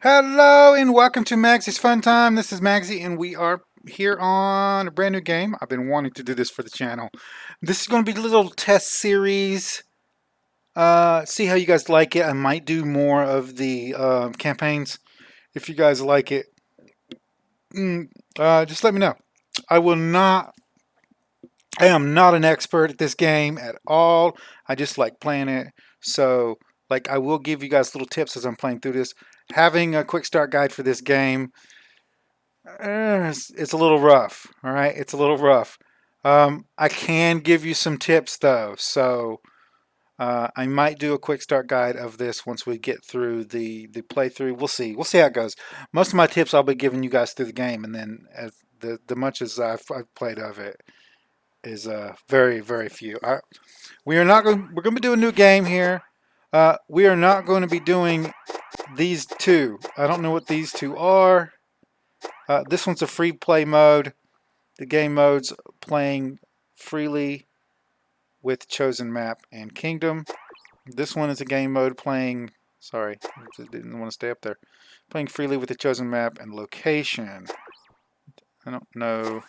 Hello and welcome to Magzie's Fun Time. This is Magzie and we are here on a brand new game. I've been wanting to do this for the channel. This is going to be a little test series. See how you guys like it. I might do more of the campaigns if you guys like it. Just let me know. I will not. I am not an expert at this game at all. I just like playing it. So, like, I will give you guys little tips as I'm playing through this. Having a quick start guide for this game, it's a little rough. All right, it's a little rough. I can give you some tips though, so I might do a quick start guide of this once we get through the playthrough. We'll see. We'll see how it goes. Most of my tips I'll be giving you guys through the game, and then as the much as I've played of it is very few. We are not going. We're going to be doing a new game here. We are not going to be doing these two. I don't know what these two are. This one's a free play mode. The game mode's playing freely with chosen map and kingdom. This one is a game mode playing, sorry, I didn't want to stay up there. Playing freely with the chosen map and location. I don't know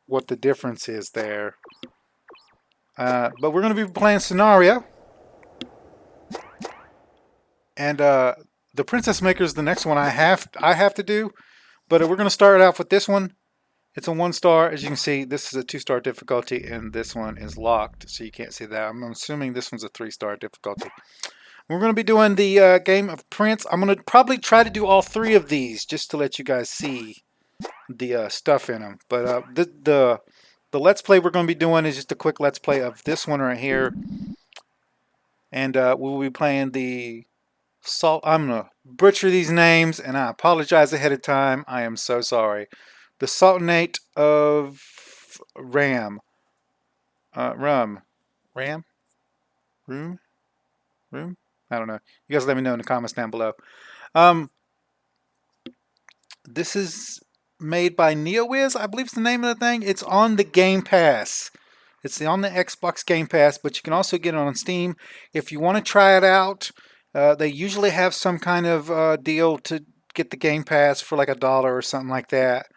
what the difference is there. But we're going to be playing scenario. And the Princess Maker is the next one I have to do. But we're going to start out with this one. It's a 1-star. As you can see, this is a 2-star difficulty, and this one is locked, so you can't see that. I'm assuming this one's a 3-star difficulty. We're going to be doing the game of Prince. I'm going to probably try to do all 3 of these just to let you guys see the stuff in them. But the Let's Play we're going to be doing is just a quick Let's Play of this one right here. And we'll be playing the I'm going to butcher these names, and I apologize ahead of time. I am so sorry. The Sultanate of Ram. Rum. Ram? Room? Room? I don't know. You guys let me know in the comments down below. This is made by NeoWiz, I believe it's the name of the thing. It's on the Game Pass. It's on the Xbox Game Pass, but you can also get it on Steam. If you want to try it out, they usually have some kind of deal to get the Game Pass for like $1 or something like that.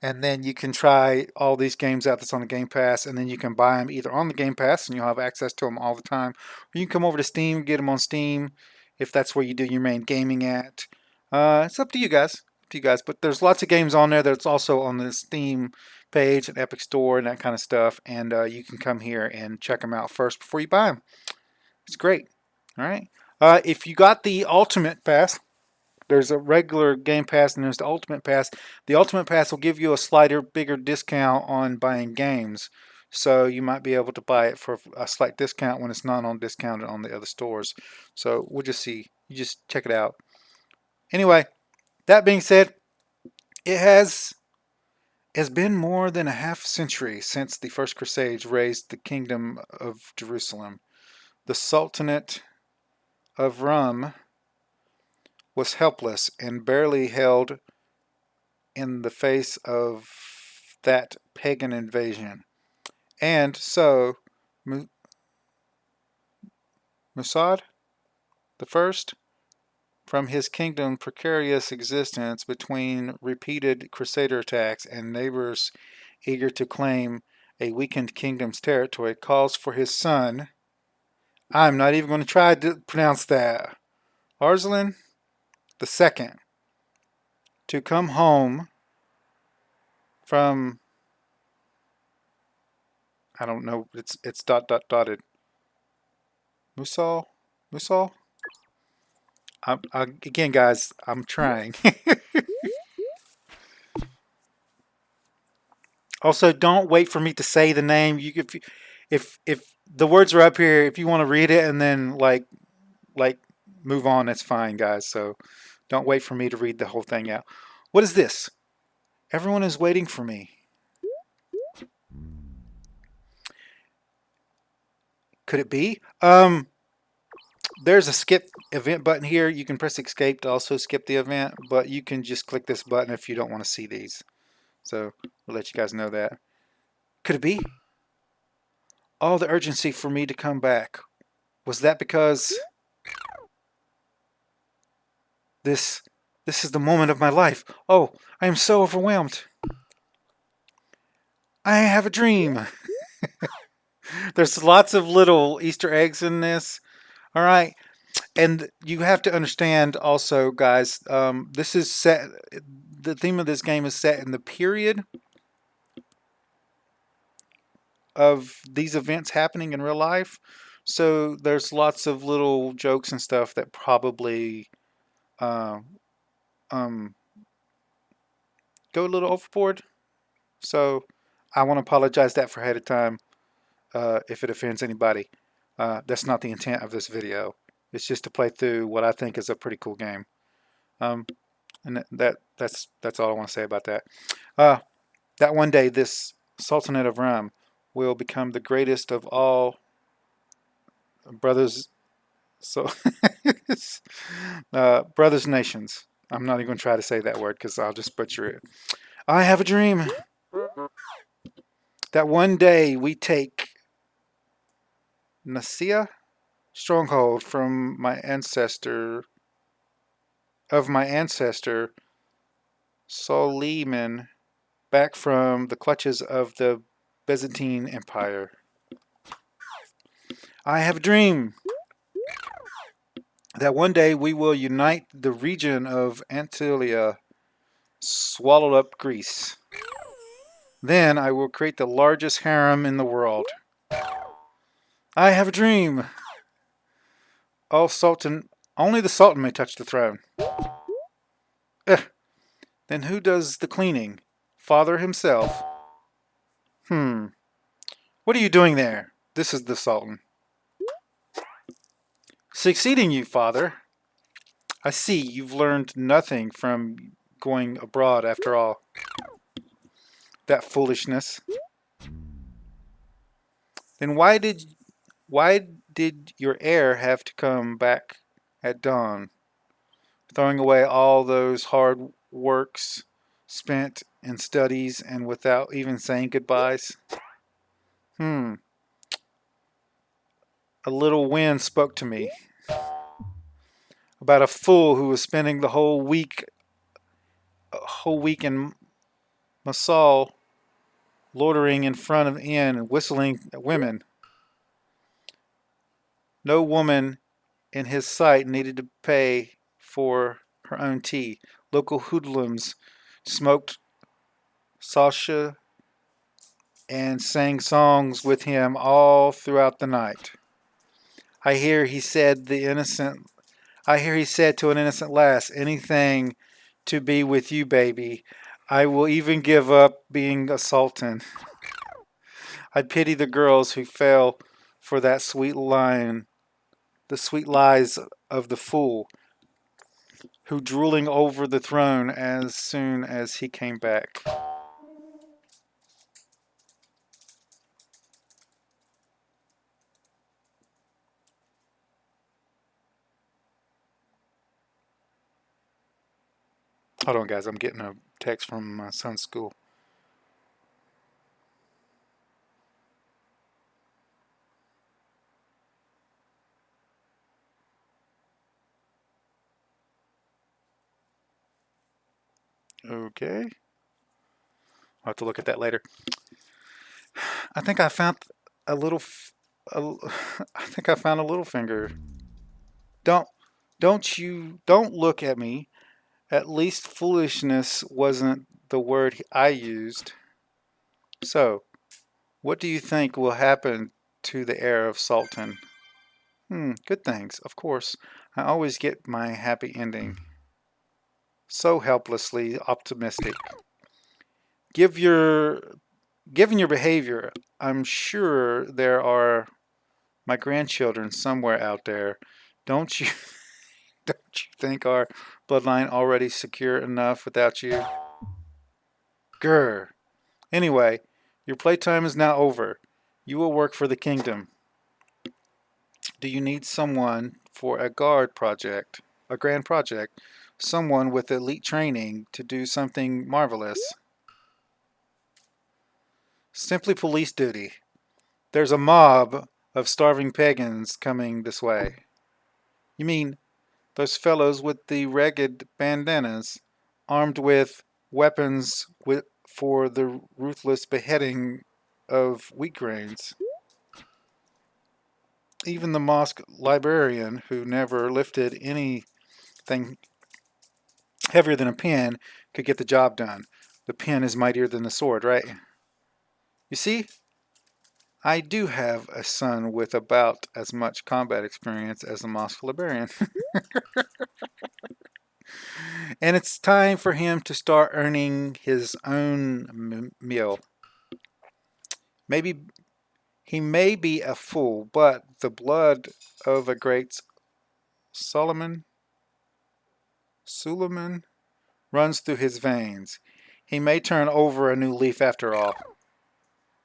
And then you can try all these games out that's on the Game Pass, and then you can buy them either on the Game Pass, and you'll have access to them all the time, or you can come over to Steam, get them on Steam, if that's where you do your main gaming at. It's up to you guys. But there's lots of games on there that's also on the Steam page and Epic Store and that kind of stuff, and you can come here and check them out first before you buy them. It's great. All right. If you got the Ultimate Pass, there's a regular Game Pass and there's the Ultimate Pass. The Ultimate Pass will give you a slighter, bigger discount on buying games. So you might be able to buy it for a slight discount when it's not on discounted on the other stores. So we'll just see. You just check it out. Anyway, that being said, it has been more than a half century since the first Crusades raised the kingdom of Jerusalem. The Sultanate of Rum was helpless and barely held in the face of that pagan invasion. And so, Musaad the First, from his kingdom's precarious existence between repeated crusader attacks and neighbors eager to claim a weakened kingdom's territory, calls for his son. I'm not even going to try to pronounce that. Arslan the Second, to come home from, I don't know, it's dotted. Musal? Again, guys, I'm trying. Also, don't wait for me to say the name. If the words are up here, if you want to read it and then like move on, that's fine, guys. So don't wait for me to read the whole thing out. What is this? Everyone is waiting for me. Could it be? There's a skip event button here. You can press escape to also skip the event, but you can just click this button if you don't want to see these. So we'll let you guys know that. Could it be? All the urgency for me to come back. Was that because This this is the moment of my life. Oh, I am so overwhelmed. I have a dream. There's lots of little Easter eggs in this. All right. And you have to understand also, guys, this is set, the theme of this game is set in the period of these events happening in real life. So there's lots of little jokes and stuff that probably uh, um, go a little overboard. So I want to apologize that for ahead of time if it offends anybody. That's not the intent of this video. It's just to play through what I think is a pretty cool game. Um, and that's all I want to say about that. Uh, that one day this Sultanate of Rum will become the greatest of all brothers. So brothers nations. I'm not even going to try to say that word because I'll just butcher it. I have a dream that one day we take Nicaea stronghold from my ancestor Soliman back from the clutches of the Byzantine Empire. I have a dream that one day we will unite the region of Anatolia, swallow up Greece. Then I will create the largest harem in the world. I have a dream. Oh, Sultan, only the Sultan may touch the throne. Eh, then who does the cleaning? Father himself. What are you doing there? This is the Sultan. Succeeding you, father. I see you've learned nothing from going abroad after all. That foolishness. Then why did your heir have to come back at dawn, throwing away all those hard works spent in studies and without even saying goodbyes? A little wind spoke to me about a fool who was spending the whole week in Masal, loitering in front of the inn and whistling at women. No woman in his sight needed to pay for her own tea. Local hoodlums smoked salsa and sang songs with him all throughout the night. I hear he said to an innocent lass, anything to be with you, baby. I will even give up being a sultan. I pity the girls who fell for that the sweet lies of the fool, who drooling over the throne as soon as he came back. Hold on, guys. I'm getting a text from my son's school. Okay. I'll have to look at that later. I think I found a little. I think I found a little finger. Don't, don't look at me. At least foolishness wasn't the word I used. So, what do you think will happen to the heir of Sultan? Good things, of course. I always get my happy ending. So helplessly optimistic. Give your Given your behavior, I'm sure there are my grandchildren somewhere out there. Don't you don't you think our bloodline already secure enough without you? Grr. Anyway, your playtime is now over. You will work for the kingdom. Do you need someone for a grand project? Someone with elite training to do something marvelous? Simply police duty. There's a mob of starving pagans coming this way. You mean Those fellows with the ragged bandanas, armed with weapons for the ruthless beheading of wheat grains. Even the mosque librarian, who never lifted anything heavier than a pen, could get the job done. The pen is mightier than the sword, right? You see, I do have a son with about as much combat experience as the mosque librarian. And it's time for him to start earning his own meal. Maybe he may be a fool, but the blood of a great Suleiman runs through his veins. He may turn over a new leaf after all.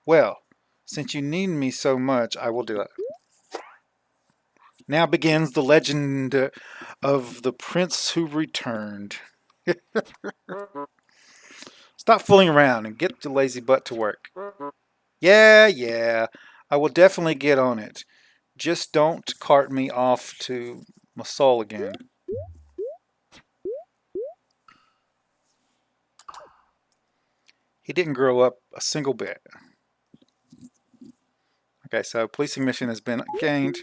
Well, since you need me so much, I will do it. Now begins the legend of the prince who returned. Stop fooling around and get your lazy butt to work. Yeah, I will definitely get on it. Just don't cart me off to Mosul again. He didn't grow up a single bit. Okay, so policing mission has been gained.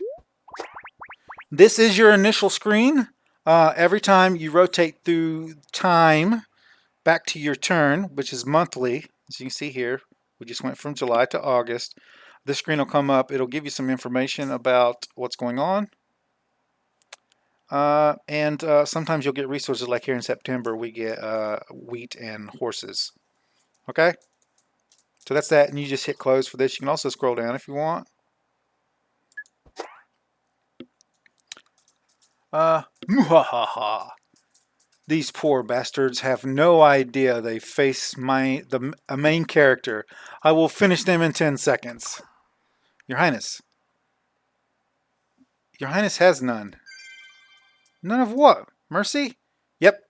This is your initial screen. Every time you rotate through time back to your turn, which is monthly, as you can see here, we just went from July to August. This screen will come up. It'll give you some information about what's going on. And sometimes you'll get resources like here in September, we get wheat and horses. Okay? So that's that, and you just hit close for this. You can also scroll down if you want. Muhahaha. These poor bastards have no idea they face a main character. I will finish them in 10 seconds. Your Highness. Your Highness has none. None of what? Mercy? Yep.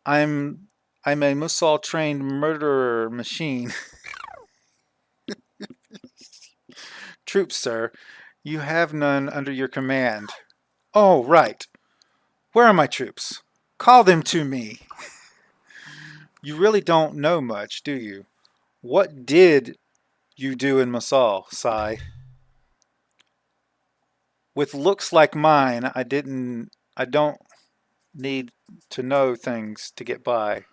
I'm a Musal trained murderer machine. Troops, sir. You have none under your command. Oh, right. Where are my troops? Call them to me. You really don't know much, do you? What did you do in Masal, Sai? With looks like mine, I don't need to know things to get by.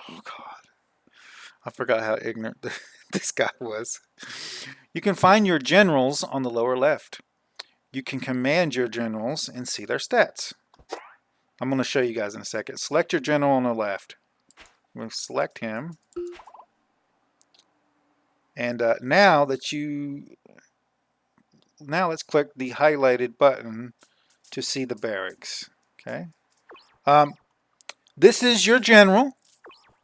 Oh, God. I forgot how ignorant this guy was. You can find your generals on the lower left. You can command your generals and see their stats. I'm going to show you guys in a second. Select your general on the left. I'm going to select him. And now let's click the highlighted button to see the barracks. Okay. This is your general.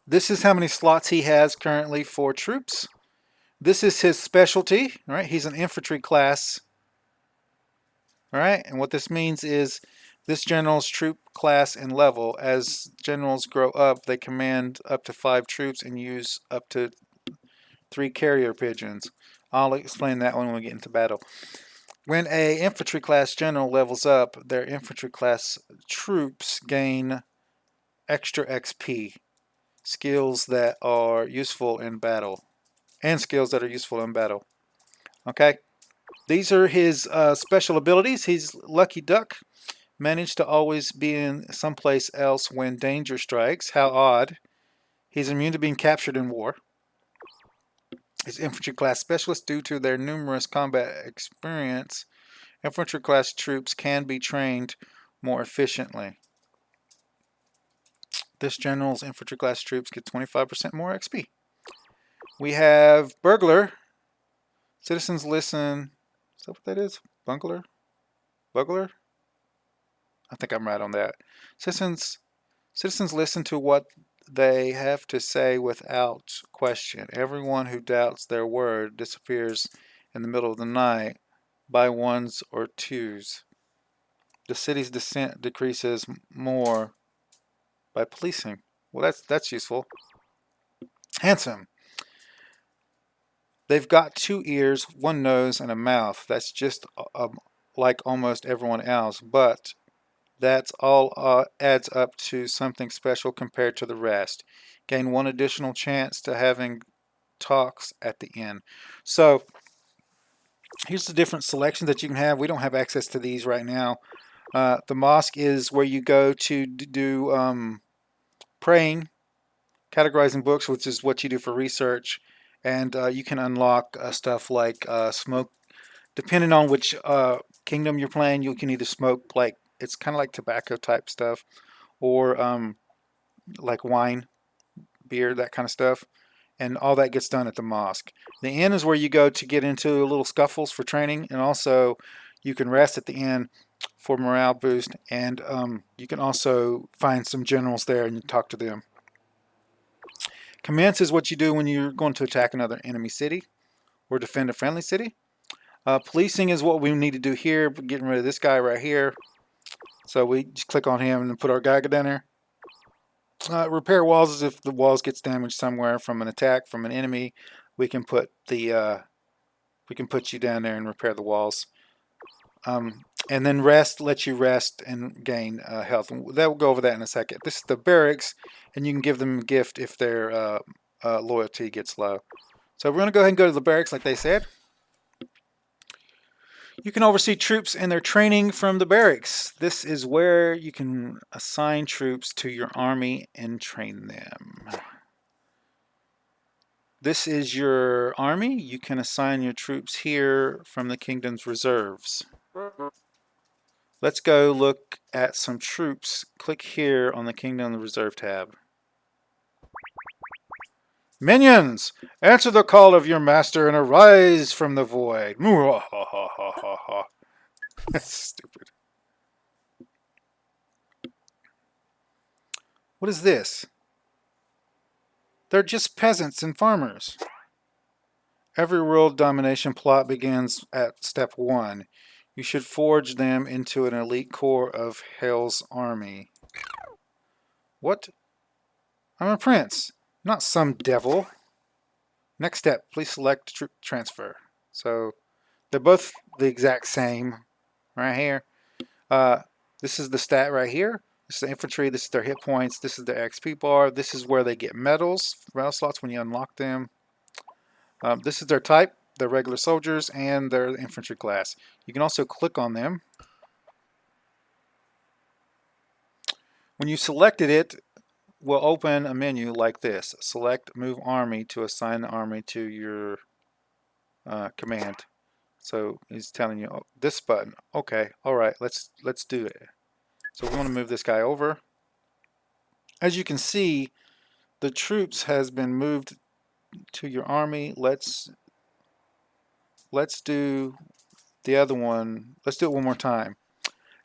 This is how many slots he has currently for troops. This is his specialty. Right? He's an infantry class. All right. And what this means is this general's troop class and level. As generals grow up, they command up to 5 troops and use up to 3 carrier pigeons. I'll explain that when we get into battle. When a infantry class general levels up, their infantry class troops gain extra XP, skills that are useful in battle, Okay, these are his special abilities. He's Lucky Duck, managed to always be in someplace else when danger strikes. How odd. He's immune to being captured in war. His infantry class specialist, due to their numerous combat experience, infantry class troops can be trained more efficiently. This general's infantry class troops get 25% more XP. We have Burglar. Citizens listen. Is that what that is? Bungler? Bugler? I think I'm right on that. Citizens listen to what they have to say without question. Everyone who doubts their word disappears in the middle of the night by ones or twos. The city's descent decreases more by policing. Well, that's useful. Handsome. They've got 2 ears, 1 nose, and a mouth. That's just like almost everyone else, but That's all adds up to something special compared to the rest. Gain one additional chance to having talks at the end. So here's the different selections that you can have. We don't have access to these right now. The mosque is where you go to do praying, categorizing books, which is what you do for research, and you can unlock stuff like smoke. Depending on which kingdom you're playing, you can either smoke like it's kind of like tobacco type stuff, or like wine, beer, that kind of stuff. And all that gets done at the mosque. The inn is where you go to get into little scuffles for training, and also you can rest at the inn for morale boost, and you can also find some generals there and you talk to them. Commence is what you do when you're going to attack another enemy city or defend a friendly city. Policing is what we need to do here. We're getting rid of this guy right here. So we just click on him and put our guy down there. Repair walls is if the walls gets damaged somewhere from an attack from an enemy. We can put you down there and repair the walls. And then rest lets you rest and gain health. We'll go over that in a second. This is the barracks, and you can give them a gift if their loyalty gets low. So we're going to go ahead and go to the barracks like they said. You can oversee troops and their training from the barracks. This is where you can assign troops to your army and train them. This is your army. You can assign your troops here from the kingdom's reserves. Let's go look at some troops. Click here on the Kingdom Reserve tab. Minions, answer the call of your master and arise from the void. That's stupid. What is this? They're just peasants and farmers. Every world domination plot begins at step 1. You should forge them into an elite corps of Hell's army. What? I'm a prince, not some devil. Next step, please select troop transfer. So they're both the exact same right here. This is the stat right here. This is the infantry. This is their hit points. This is their XP bar. This is where they get medals, medal slots when you unlock them. This is their type, their regular soldiers, and their infantry class. You can also click on them. When you selected it, will open a menu like this. Select Move Army to assign the army to your command. So he's telling you, oh, this button. Okay, all right, let's do it. So we want to move this guy over. As you can see, the troops has been moved to your army. Let's do the other one. Let's do it one more time.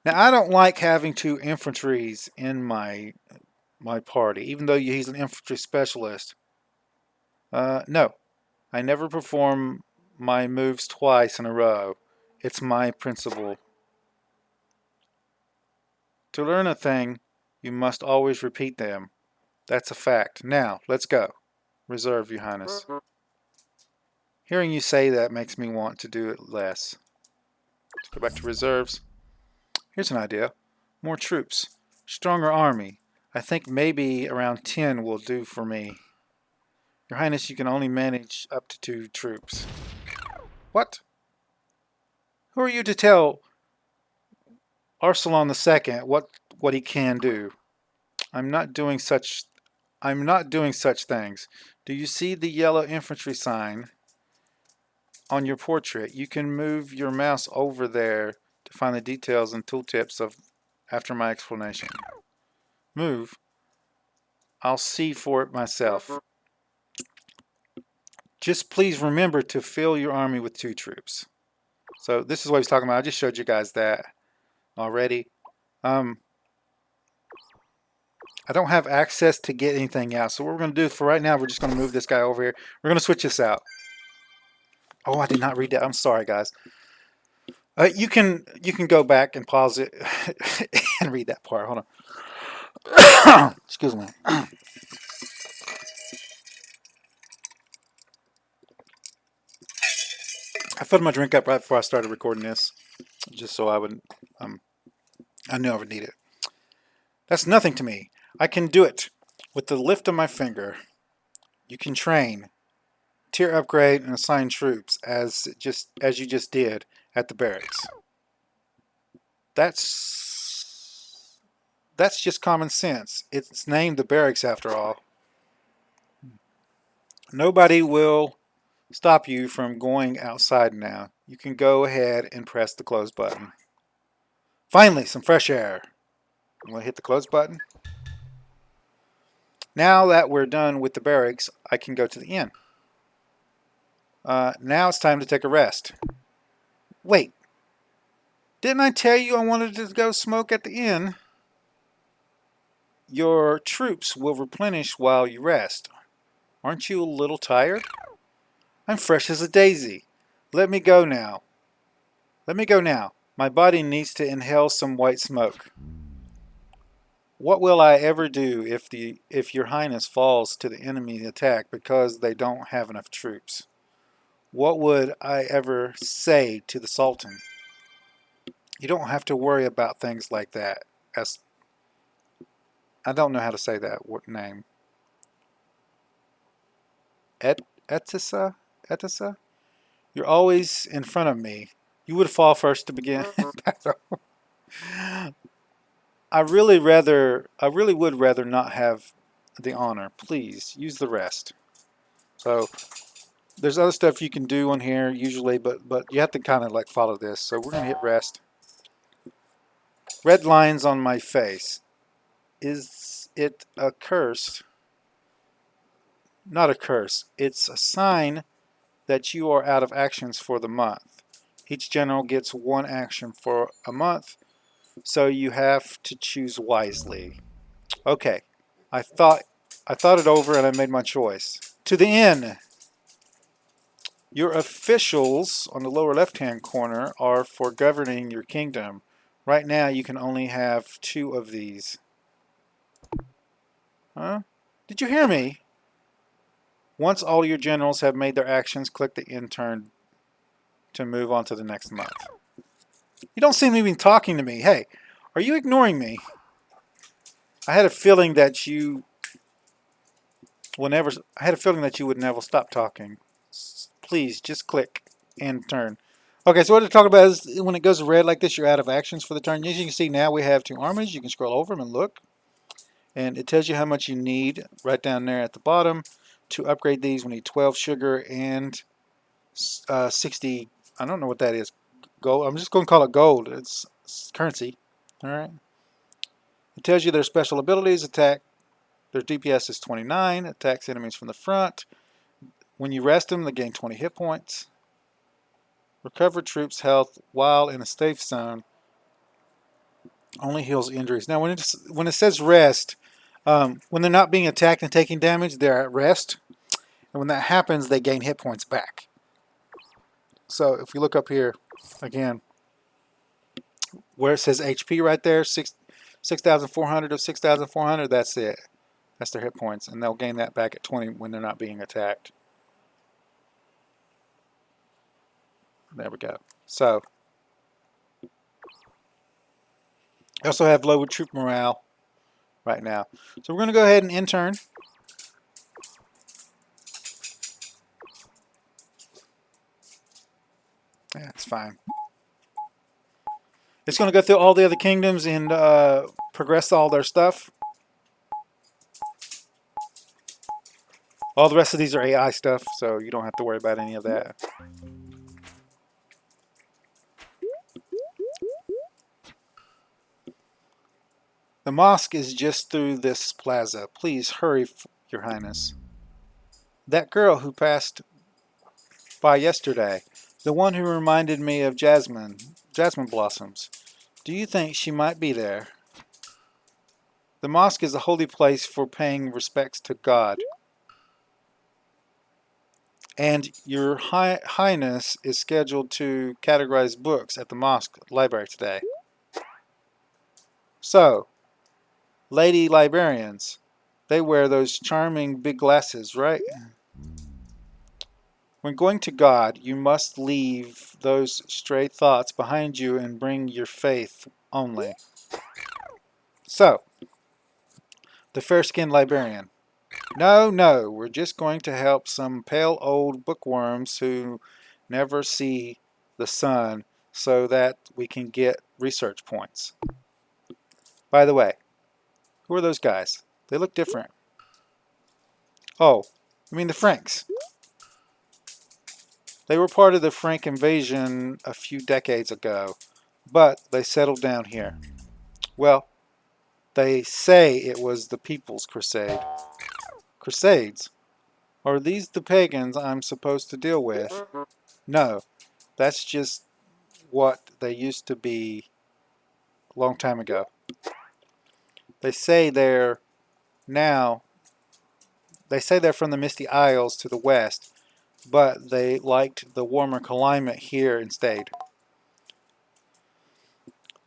Now I don't like having 2 infantries in my party, even though he's an infantry specialist. No, I never perform my moves twice in a row. It's my principle. To learn a thing, you must always repeat them. That's a fact. Now, let's go. Reserve, Your Highness. Hearing you say that makes me want to do it less. Let's go back to reserves. Here's an idea. More troops. Stronger army. I think maybe around 10 will do for me. Your Highness, you can only manage up to 2 troops. What? Who are you to tell Arsalan II what he can do? I'm not doing such things. Do you see the yellow infantry sign on your portrait? You can move your mouse over there to find the details and tooltips of after my explanation. Move. I'll see for it myself. Just please remember to fill your army with 2 troops. So this is what he's talking about. I just showed you guys that already. I don't have access to get anything out. So what we're going to do for right now, we're just going to move this guy over here. We're going to switch this out. Oh, I did not read that. I'm sorry, guys. You can go back and pause it and read that part. Hold on. Excuse me. I filled my drink up right before I started recording this, just so I would. I knew I would need it. That's nothing to me. I can do it with the lift of my finger. You can train, tier upgrade, and assign troops as you just did at the barracks. That's just common sense. It's named the barracks after all. Nobody will stop you from going outside now. You can go ahead and press the close button. Finally, some fresh air. I'm going to hit the close button. Now that we're done with the barracks, I can go to the inn. Now it's time to take a rest. Wait, didn't I tell you I wanted to go smoke at the inn? Your troops will replenish while you rest. Aren't you a little tired? I'm fresh as a daisy. Let me go now. Let me go now. My body needs to inhale some white smoke. What will I ever do if your highness falls to the enemy attack because they don't have enough troops? What would I ever say to the Sultan? You don't have to worry about things like that. I don't know how to say that name. Etissa? Etissa? You're always in front of me. You would fall first to begin battle. I really would rather not have the honor. Please use the rest. So there's other stuff you can do on here usually, but you have to kind of like follow this. So we're gonna hit rest. Red lines on my face. Is it a curse? Not a curse. It's a sign that you are out of actions for the month. Each general gets one action for a month, so you have to choose wisely. Okay, I thought it over and I made my choice. To the inn. Your officials on the lower left-hand corner are for governing your kingdom. Right now you can only have 2 of these. Huh? Did you hear me? Once all your generals have made their actions, click the end turn to move on to the next month. You don't seem to be talking to me. Hey, are you ignoring me? I had a feeling that you would never stop talking. Please, just click and turn. Okay, so what to talk about is when it goes red like this, you're out of actions for the turn. As you can see now, we have 2 armies. You can scroll over them and look. And it tells you how much you need right down there at the bottom. To upgrade these, we need 12 sugar and 60, I don't know what that is, gold. I'm just going to call it gold. It's currency. All right. It tells you their special abilities. Attack. Their DPS is 29. Attacks enemies from the front. When you rest them, they gain 20 hit points. Recover troops' health while in a safe zone. Only heals injuries. Now, when it says rest, when they're not being attacked and taking damage, they're at rest. And when that happens, they gain hit points back. So if we look up here, again, where it says HP right there, 6,400 of 6,400, that's it. That's their hit points. And they'll gain that back at 20 when they're not being attacked. There we go. So, I also have low troop morale right now. So we're going to go ahead and intern. Yeah, it's fine. It's going to go through all the other kingdoms and progress all their stuff. All the rest of these are AI stuff, so you don't have to worry about any of that. The mosque is just through this plaza. Please hurry, Your Highness. That girl who passed by yesterday, the one who reminded me of jasmine blossoms. Do you think she might be there? The mosque is a holy place for paying respects to God. And Your Highness is scheduled to categorize books at the mosque library today. So, lady librarians, they wear those charming big glasses, right? When going to God, you must leave those stray thoughts behind you and bring your faith only. So, The fair-skinned librarian. No, no, we're just going to help some pale old bookworms who never see the sun so that we can get research points. By the way, who are those guys? They look different. Oh, I mean the Franks. They were part of the Frank invasion a few decades ago, but they settled down here. Well, they say it was the People's Crusade. Crusades? Are these the pagans I'm supposed to deal with? No, that's just what they used to be a long time ago. They say they're now, they say they're from the Misty Isles to the west, but they liked the warmer climate here and stayed.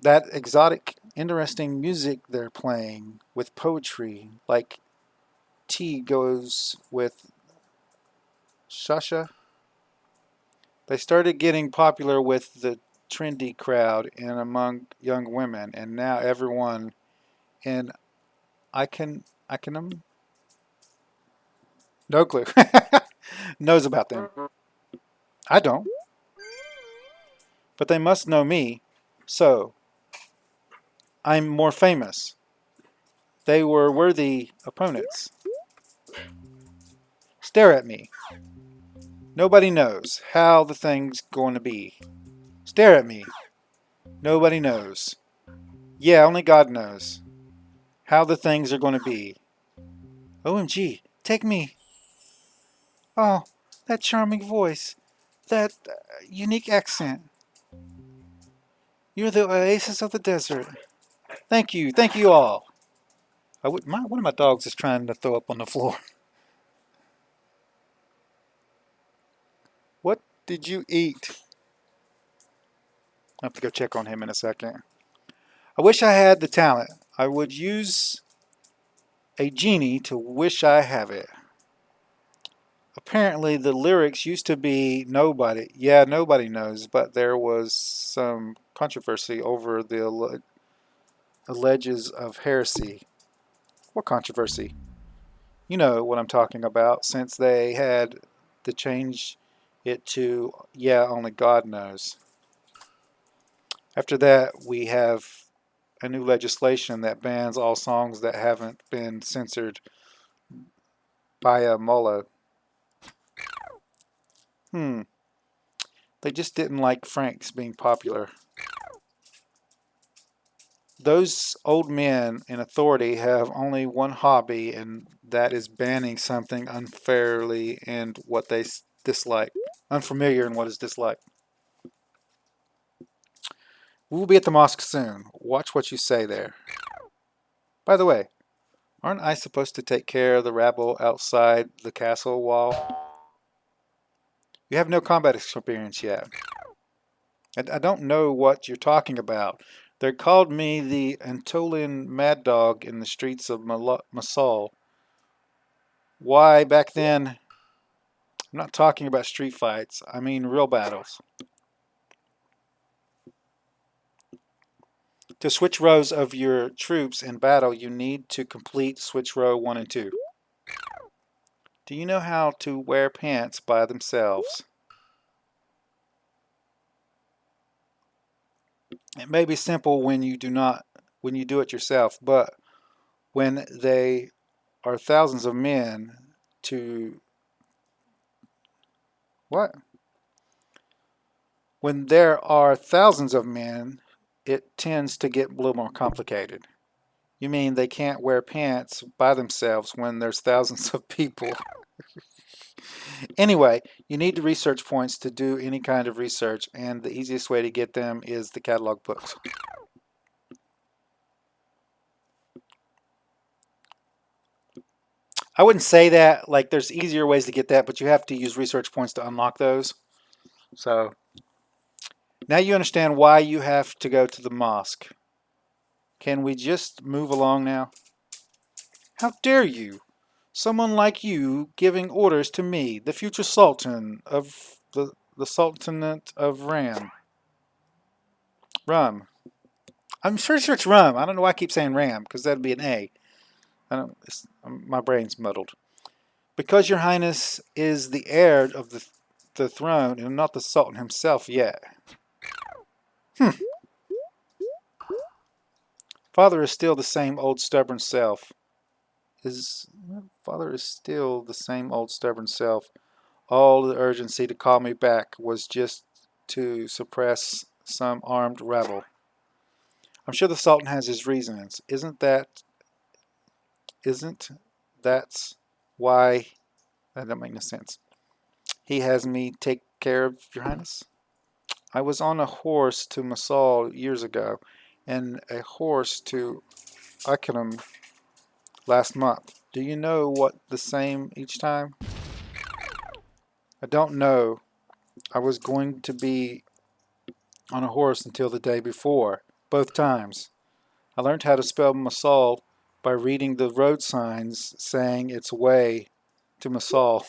That exotic, interesting music they're playing with poetry, like tea goes with shasha. They started getting popular with the trendy crowd and among young women, and now everyone in Ickenham, no clue, knows about them. I don't, but they must know me, so I'm more famous. They were worthy opponents. Stare at me. Nobody knows how the thing's going to be. Stare at me. Nobody knows. Yeah, only God knows how the things are going to be. OMG, take me. Oh, that charming voice. That unique accent. You're the oasis of the desert. Thank you all. One of my dogs is trying to throw up on the floor. What did you eat? I have to go check on him in a second. I wish I had the talent. I would use a genie to wish I have it. Apparently the lyrics used to be nobody. Yeah, nobody knows, but there was some controversy over the alleges of heresy. What controversy? You know what I'm talking about, since they had to change it to, yeah, only God knows. After that, we have a new legislation that bans all songs that haven't been censored by a mullah. They just didn't like Franks being popular. Those old men in authority have only one hobby, and that is banning something unfairly and what they dislike. Unfamiliar and what is disliked. We will be at the mosque soon. Watch what you say there. By the way, aren't I supposed to take care of the rabble outside the castle wall? You have no combat experience yet. I don't know what you're talking about. They called me the Antolian Mad Dog in the streets of Mosul. Why, back then, I'm not talking about street fights. I mean real battles. To switch rows of your troops in battle, you need to complete switch row 1 and 2. Do you know how to wear pants by themselves? It may be simple when you do it yourself, but when they are thousands of men to what? When there are thousands of men, it tends to get a little more complicated. You mean they can't wear pants by themselves when there's thousands of people? Anyway, you need the research points to do any kind of research, and the easiest way to get them is the catalog books. I wouldn't say that, like there's easier ways to get that, but you have to use research points to unlock those. So now you understand why you have to go to the mosque. Can we just move along now? How dare you? Someone like you giving orders to me, the future sultan of the Sultanate of Rum. I'm sure it's Rum. I don't know why I keep saying Ram, because that'd be an A. I don't. My brain's muddled. Because your highness is the heir of the throne and not the sultan himself yet. Hmm. Father is still the same old stubborn self. His father is still the same old stubborn self. All the urgency to call me back was just to suppress some armed rebel. I'm sure the Sultan has his reasons. Isn't that's why that doesn't make no sense. He has me take care of your highness? I was on a horse to Masal years ago, and a horse to Ikenim last month. Do you know what the same each time? I don't know. I was going to be on a horse until the day before, both times. I learned how to spell Masal by reading the road signs saying its way to Masal.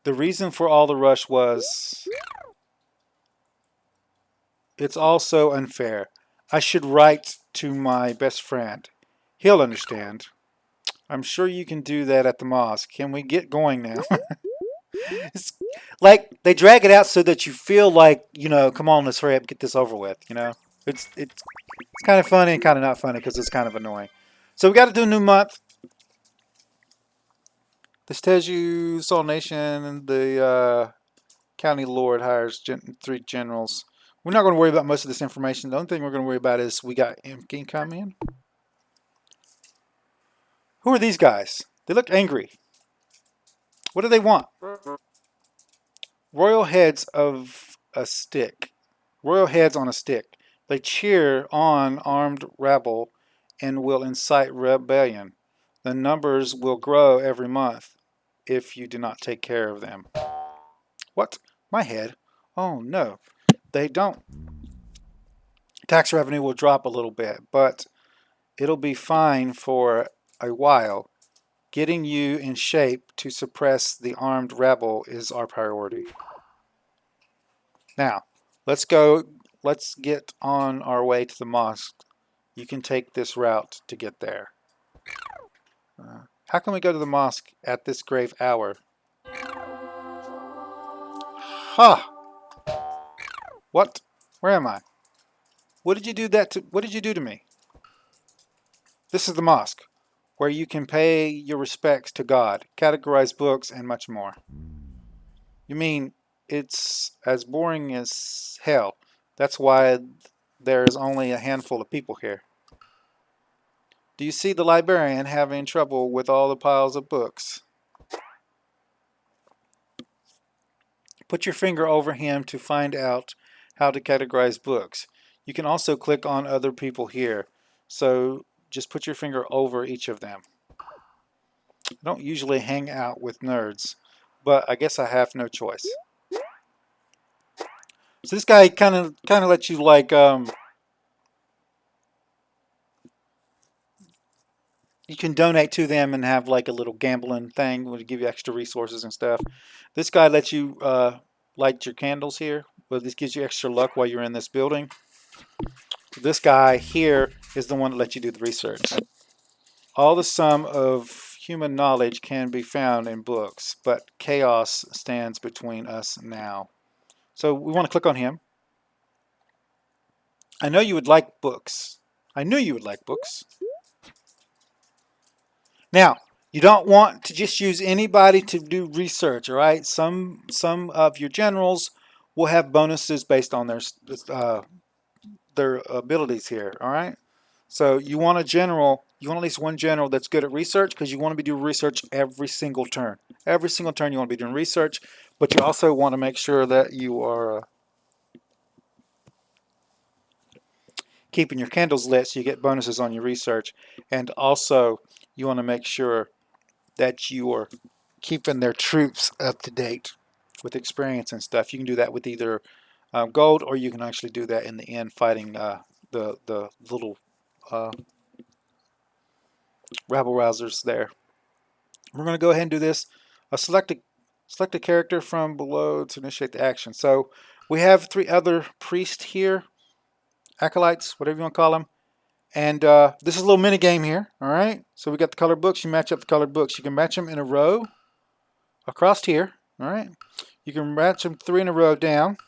The reason for all the rush was it's all so unfair. I should write to my best friend. He'll understand. I'm sure you can do that at the mosque. Can we get going now? It's like they drag it out so that you feel like, come on, let's hurry up and get this over with, It's kind of funny and kind of not funny because it's kind of annoying. So we got to do a new month. This tells you Soul Nation, the county lord hires 3 generals. We're not going to worry about most of this information. The only thing we're going to worry about is we got Imkin come in. Who are these guys? They look angry. What do they want? Royal heads of a stick. Royal heads on a stick. They cheer on armed rabble and will incite rebellion. The numbers will grow every month if you do not take care of them. What? My head? Oh no, they don't. Tax revenue will drop a little bit, but it'll be fine for a while. Getting you in shape to suppress the armed rebel is our priority. Now, let's go. Let's get on our way to the mosque. You can take this route to get there. How can we go to the mosque at this grave hour? Ha! What? Where am I? What did you do that to? What did you do to me? This is the mosque, where you can pay your respects to God, categorize books, and much more. You mean it's as boring as hell? That's why there's only a handful of people here. Do you see the librarian having trouble with all the piles of books? Put your finger over him to find out how to categorize books. You can also click on other people here. So just put your finger over each of them. I don't usually hang out with nerds, but I guess I have no choice. So this guy kind of lets you you can donate to them and have like a little gambling thing would give you extra resources and stuff. This guy lets you light your candles here. Well, this gives you extra luck while you're in this building. This guy here is the one that lets you do the research. All the sum of human knowledge can be found in books, but chaos stands between us now. So we want to click on him. I know you would like books. I knew you would like books. Now, you don't want to just use anybody to do research, all right? Some of your generals will have bonuses based on their abilities here, all right? So you want a general, you want at least one general that's good at research because you want to be doing research every single turn. Every single turn you want to be doing research, but you also want to make sure that you are keeping your candles lit so you get bonuses on your research. And also you want to make sure that you are keeping their troops up to date with experience and stuff. You can do that with either gold, or you can actually do that in the end fighting the little rabble rousers there. We're going to go ahead and do this. Select a character from below to initiate the action. So we have 3 other priests here, acolytes, whatever you want to call them, And this is a little mini game here. All right. So we got the colored books. You match up the colored books. You can match them in a row across here. All right. You can match them 3 in a row down,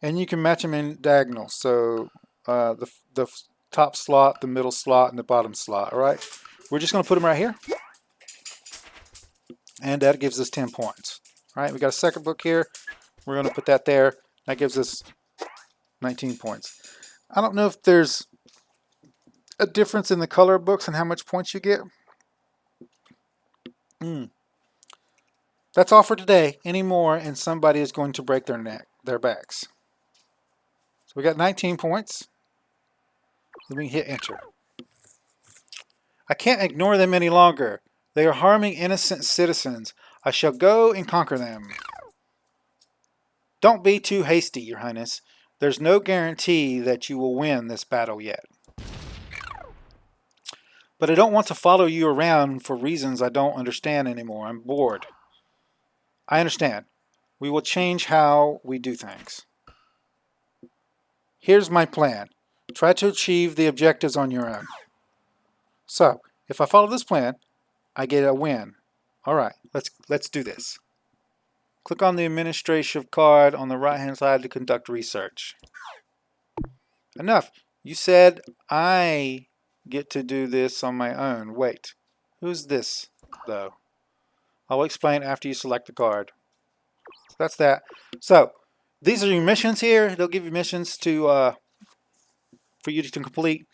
and you can match them in diagonal. So the top slot, the middle slot, and the bottom slot. All right. We're just going to put them right here, and that gives us 10 points. All right. We got a second book here. We're going to put that there. That gives us 19 points. I don't know if there's a difference in the color of books and how much points you get. That's all for today. Any more, and somebody is going to break their backs. So we got 19 points. Then we can hit enter. I can't ignore them any longer. They are harming innocent citizens. I shall go and conquer them. Don't be too hasty, Your Highness. There's no guarantee that you will win this battle yet. But I don't want to follow you around for reasons I don't understand anymore. I'm bored. I understand. We will change how we do things. Here's my plan. Try to achieve the objectives on your own. So, if I follow this plan, I get a win. All right, let's do this. Click on the administrative card on the right-hand side to conduct research. Enough. You said I get to do this on my own. Wait, who's this, though? I'll explain after you select the card. So that's that. So, these are your missions here. They'll give you missions to for you to complete.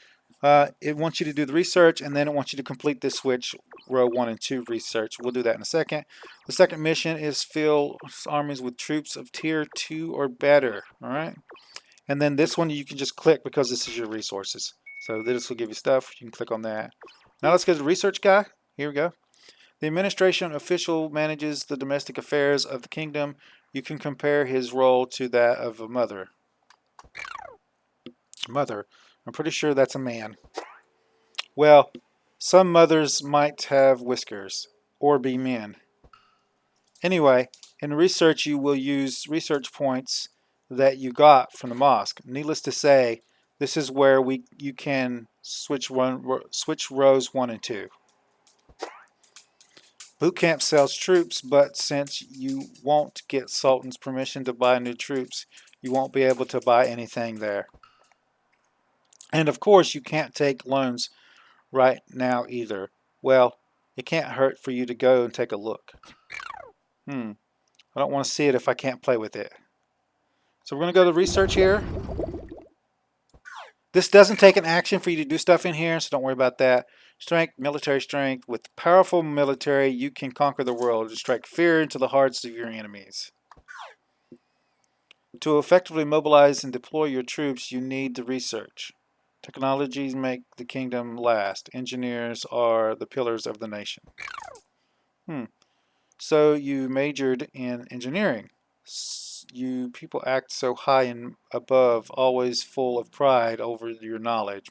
It wants you to do the research, and then it wants you to complete this switch row 1 and 2 research. We'll do that in a second. The second mission is fill armies with troops of tier 2 or better. All right. And then this one you can just click because this is your resources. So this will give you stuff. You can click on that. Now let's get to the research guy. Here we go. The administration official manages the domestic affairs of the kingdom. You can compare his role to that of a mother. Mother. I'm pretty sure that's a man. Well, some mothers might have whiskers or be men. Anyway, in research you will use research points that you got from the mosque. Needless to say, this is where you can switch rows 1 and 2. Boot camp sells troops, but since you won't get Sultan's permission to buy new troops, you won't be able to buy anything there. And of course, you can't take loans right now either. Well, it can't hurt for you to go and take a look. I don't want to see it if I can't play with it. So we're going to go to research here. This doesn't take an action for you to do stuff in here, so don't worry about that. Strength, military strength. With powerful military, you can conquer the world and strike fear into the hearts of your enemies. To effectively mobilize and deploy your troops, you need the research. Technologies make the kingdom last. Engineers are the pillars of the nation. So you majored in engineering. You people act so high and above, always full of pride over your knowledge.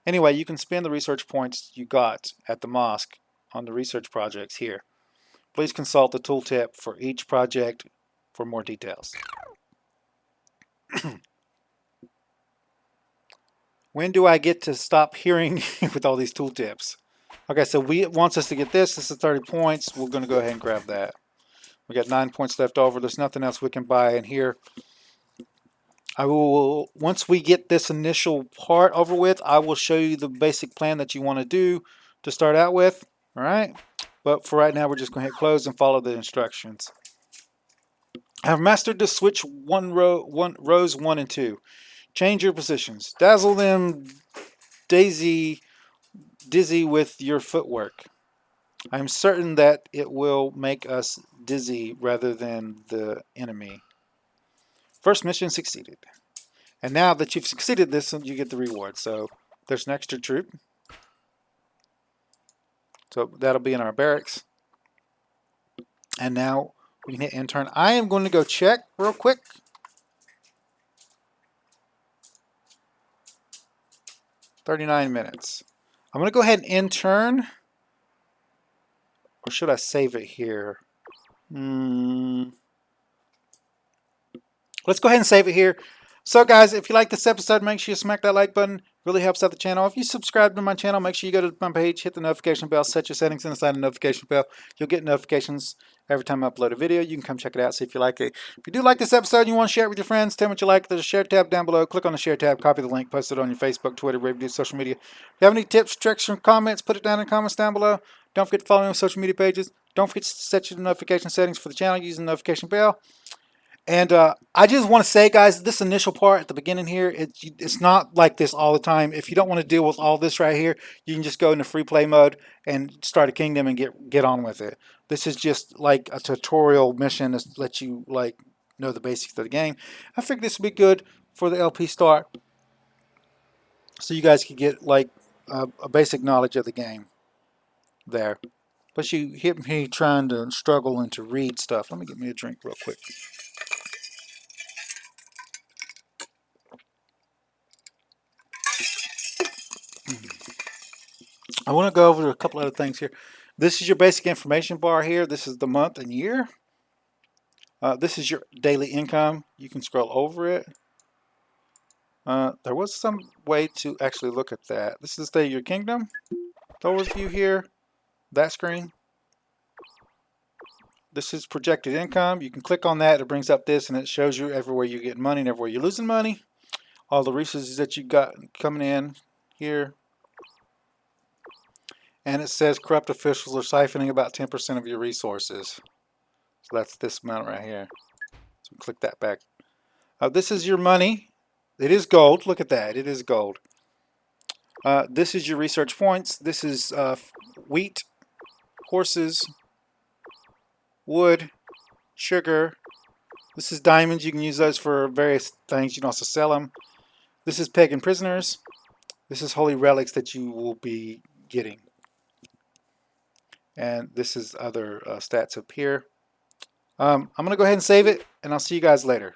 Anyway, you can spend the research points you got at the mosque on the research projects here. Please consult the tooltip for each project for more details. When do I get to stop hearing with all these tooltips? Okay, so it wants us to get this. This is 30 points. We're going to go ahead and grab that. We got 9 points left over. There's nothing else we can buy in here. Once we get this initial part over with, I will show you the basic plan that you want to do to start out with. All right. But for right now, we're just going to hit close and follow the instructions. I have mastered the switch rows 1 and 2. Change your positions. Dazzle them dizzy with your footwork. I am certain that it will make us dizzy rather than the enemy. First mission succeeded. And now that you've succeeded this, you get the reward. So there's an extra troop. So that'll be in our barracks. And now we can hit intern. I am going to go check real quick. $39 minutes. I'm going to go ahead and intern. Or should I save it here? Let's go ahead and save it here. So guys, if you like this episode, make sure you smack that like button. Really helps out the channel. If you subscribe to my channel, make sure you go to my page, hit the notification bell, set your settings inside the notification bell. You'll get notifications every time I upload a video. You can come check it out, see if you like it. If you do like this episode and you want to share it with your friends, tell me what you like. There's a share tab down below. Click on the share tab, copy the link, post it on your Facebook, Twitter, wherever you do social media. If you have any tips, tricks, or comments, put it down in the comments down below. Don't forget to follow me on social media pages. Don't forget to set your notification settings for the channel using the notification bell. And I just want to say, guys, this initial part at the beginning here, it's not like this all the time. If you don't want to deal with all this right here, you can just go into free play mode and start a kingdom and get on with it. This is just like a tutorial mission to let you like know the basics of the game. I figured this would be good for the LP start, so you guys can get like a basic knowledge of the game there. But you hit me trying to struggle and to read stuff. Let me get me a drink real quick. I want to go over a couple other things here. This is your basic information bar here. This is the month and year. This is your daily income. You can scroll over it. There was some way to actually look at that. This is your kingdom. The overview here. That screen. This is projected income. You can click on that. It brings up this and it shows you everywhere you're getting money and everywhere you're losing money. All the resources that you got coming in here. And it says corrupt officials are siphoning about 10% of your resources. So that's this amount right here. So click that back. This is your money. It is gold. Look at that. It is gold. This is your research points. This is wheat, horses, wood, sugar. This is diamonds. You can use those for various things. You can also sell them. This is pagan prisoners. This is holy relics that you will be getting. And this is other stats up here. I'm going to go ahead and save it, and I'll see you guys later.